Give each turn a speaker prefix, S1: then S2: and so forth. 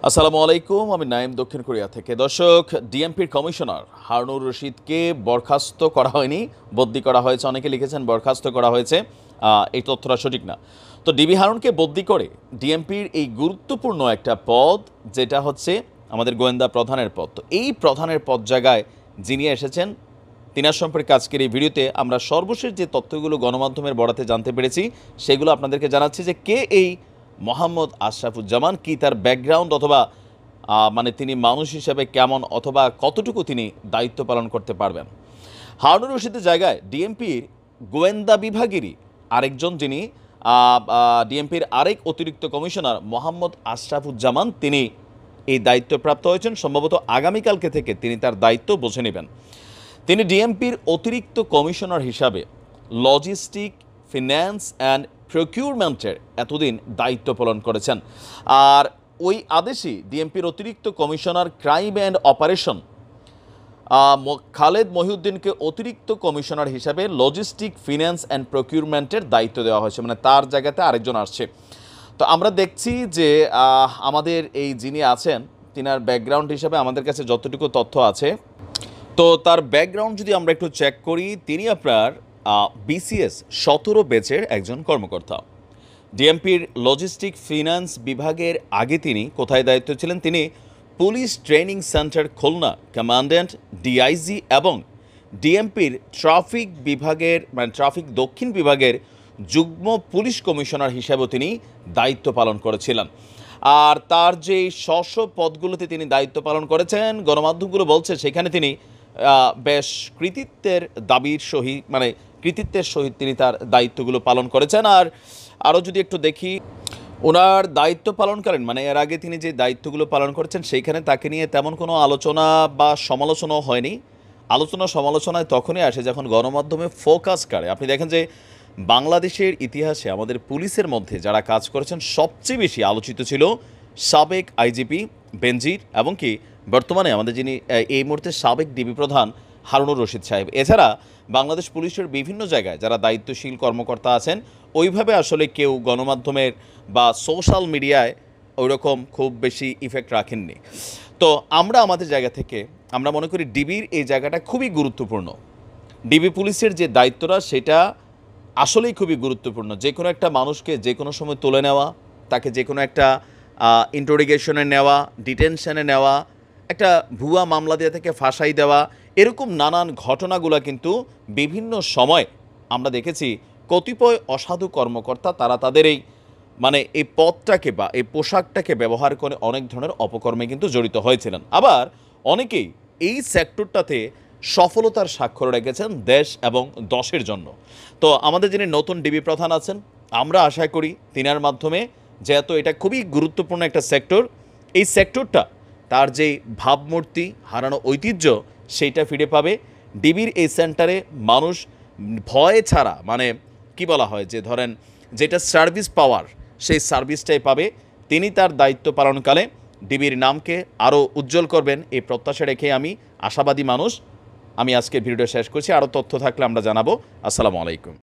S1: আসসালামু আলাইকুম, আমি নাইম দক্ষিণ কোরিয়া থেকে। দর্শক, ডিএমপির কমিশনার হারুনুর রশিদকে বরখাস্ত করা হয়নি, বদলি করা হয়েছে। অনেকে লিখেছেন বরখাস্ত করা হয়েছে, এই তথ্যটা সঠিক না। তো ডিবি হারুনকে বদলি করে ডিএমপির এই গুরুত্বপূর্ণ একটা পদ, যেটা হচ্ছে আমাদের গোয়েন্দা প্রধানের পদ, তো এই প্রধানের পদ জায়গায় যিনি এসেছেন, তিনার সম্পর্কে আজকের এই ভিডিওতে আমরা সর্বশেষ যে তথ্যগুলো গণমাধ্যমের বরাতে জানতে পেরেছি সেগুলো আপনাদেরকে জানাচ্ছি, যে কে এই মোহাম্মদ আশরাফুজ্জামান, কি তার ব্যাকগ্রাউন্ড, অথবা মানে তিনি মানুষ হিসেবে কেমন, অথবা কতটুকু তিনি দায়িত্ব পালন করতে পারবেন। হারুনুর রশিদের জায়গায় ডিএমপির গোয়েন্দা বিভাগেরই আরেকজন, যিনি ডিএমপির আরেক অতিরিক্ত কমিশনার মোহাম্মদ আশরাফুজ্জামান, তিনি এই দায়িত্বপ্রাপ্ত হয়েছেন। সম্ভবত আগামীকালকে থেকে তিনি তার দায়িত্ব বুঝে নেবেন। তিনি ডিএমপির অতিরিক্ত কমিশনার হিসাবে লজিস্টিক, ফিন্যান্স অ্যান্ড প্রকিউরমেন্টের এতদিন দায়িত্ব পালন করেছেন। আর ওই আদেশই ডিএমপির অতিরিক্ত commissioner crime and operation Khaled মহিউদ্দিনকে অতিরিক্ত কমিশনার হিসাবে লজিস্টিক, ফিন্যান্স অ্যান্ড প্রকিউরমেন্টের দায়িত্ব দেওয়া হয়েছে, মানে তার জায়গাতে আরেকজন আসছে। তো আমরা দেখছি যে আমাদের এই যিনি আছেন, তিনার ব্যাকগ্রাউন্ড হিসাবে আমাদের কাছে যতটুকু তথ্য আছে, তো তার ব্যাকগ্রাউন্ড যদি আমরা একটু চেক করি, তিনি আপনার বিসিএস 17 ব্যাচের একজন কর্মকর্তা। ডিএমপির লজিস্টিক ফিন্যান্স বিভাগের আগে তিনি কোথায় দায়িত্ব ছিলেন? তিনি police training centre Khulna commandant, DIG এবং ডিএমপির ট্রাফিক বিভাগের, মানে ট্রাফিক দক্ষিণ বিভাগের যুগ্ম পুলিশ কমিশনার হিসেবেও তিনি দায়িত্ব পালন করেছিলেন। আর তার যে স্ব পদগুলোতে তিনি দায়িত্ব পালন করেছেন, গণমাধ্যমগুলো বলছে সেখানে তিনি বেশ কৃতিত্বের দাবির সহিত, মানে কৃতিত্বের সহিত তিনি তার দায়িত্বগুলো পালন করেছেন। আর আরও যদি একটু দেখি, ওনার দায়িত্ব পালনকালীন, মানে এর আগে তিনি যে দায়িত্বগুলো পালন করেছেন, সেইখানে তাকে নিয়ে তেমন কোনো আলোচনা বা সমালোচনাও হয়নি। আলোচনা সমালোচনায় তখনই আসে যখন গণমাধ্যমে ফোকাস করে। আপনি দেখেন যে বাংলাদেশের ইতিহাসে আমাদের পুলিশের মধ্যে যারা কাজ করেছেন, সবচেয়ে বেশি আলোচিত ছিল সাবেক আইজিপি বেনজির, এবং কি বর্তমানে আমাদের যিনি এই মুহূর্তে সাবেক ডিবি প্রধান হারুনুর রশিদ সাহেব। এছাড়া বাংলাদেশ পুলিশের বিভিন্ন জায়গায় যারা দায়িত্বশীল কর্মকর্তা আছেন, ওইভাবে আসলে কেউ গণমাধ্যমের বা সোশ্যাল মিডিয়ায় ওইরকম খুব বেশি ইফেক্ট রাখেননি। তো আমরা আমাদের জায়গা থেকে আমরা মনে করি ডিবির এই জায়গাটা খুবই গুরুত্বপূর্ণ। ডিবি পুলিশের যে দায়িত্বটা, সেটা আসলেই খুবই গুরুত্বপূর্ণ। যে কোনো একটা মানুষকে যে কোনো সময় তুলে নেওয়া, তাকে যে কোনো একটা ইন্টারোগেশনে নেওয়া, ডিটেনশনে নেওয়া, একটা ভুয়া মামলা দিয়ে থেকে ফাঁসাই দেওয়া, এরকম নানান ঘটনাগুলো কিন্তু বিভিন্ন সময় আমরা দেখেছি কতিপয় অসাধু কর্মকর্তা তারা তাদের এই, মানে এই পদটাকে বা এই পোশাকটাকে ব্যবহার করে অনেক ধরনের অপকর্মে কিন্তু জড়িত হয়েছিলেন। আবার অনেকেই এই সেক্টরটাতে সফলতার স্বাক্ষর রেখেছেন দেশ এবং দশের জন্য। তো আমাদের যিনি নতুন ডিবি প্রধান আছেন, আমরা আশা করি তিনার মাধ্যমে, যেহেতু এটা খুবই গুরুত্বপূর্ণ একটা সেক্টর, এই সেক্টরটা তার যে ভাবমূর্তি, হারানো ঐতিহ্য, সেইটা ফিরে পাবে। ডিবির এই সেন্টারে মানুষ ভয় ছাড়া, মানে কি বলা হয় যে ধরেন যেটা সার্ভিস পাওয়ার, সেই সার্ভিসটাই পাবে। তিনি তার দায়িত্ব পালনকালে ডিবির নামকে আরও উজ্জ্বল করবেন, এই প্রত্যাশা রেখে আমি আশাবাদী মানুষ। আমি আজকের ভিডিওটা শেষ করছি। আরও তথ্য থাকলে আমরা জানাবো। আসসালামু আলাইকুম।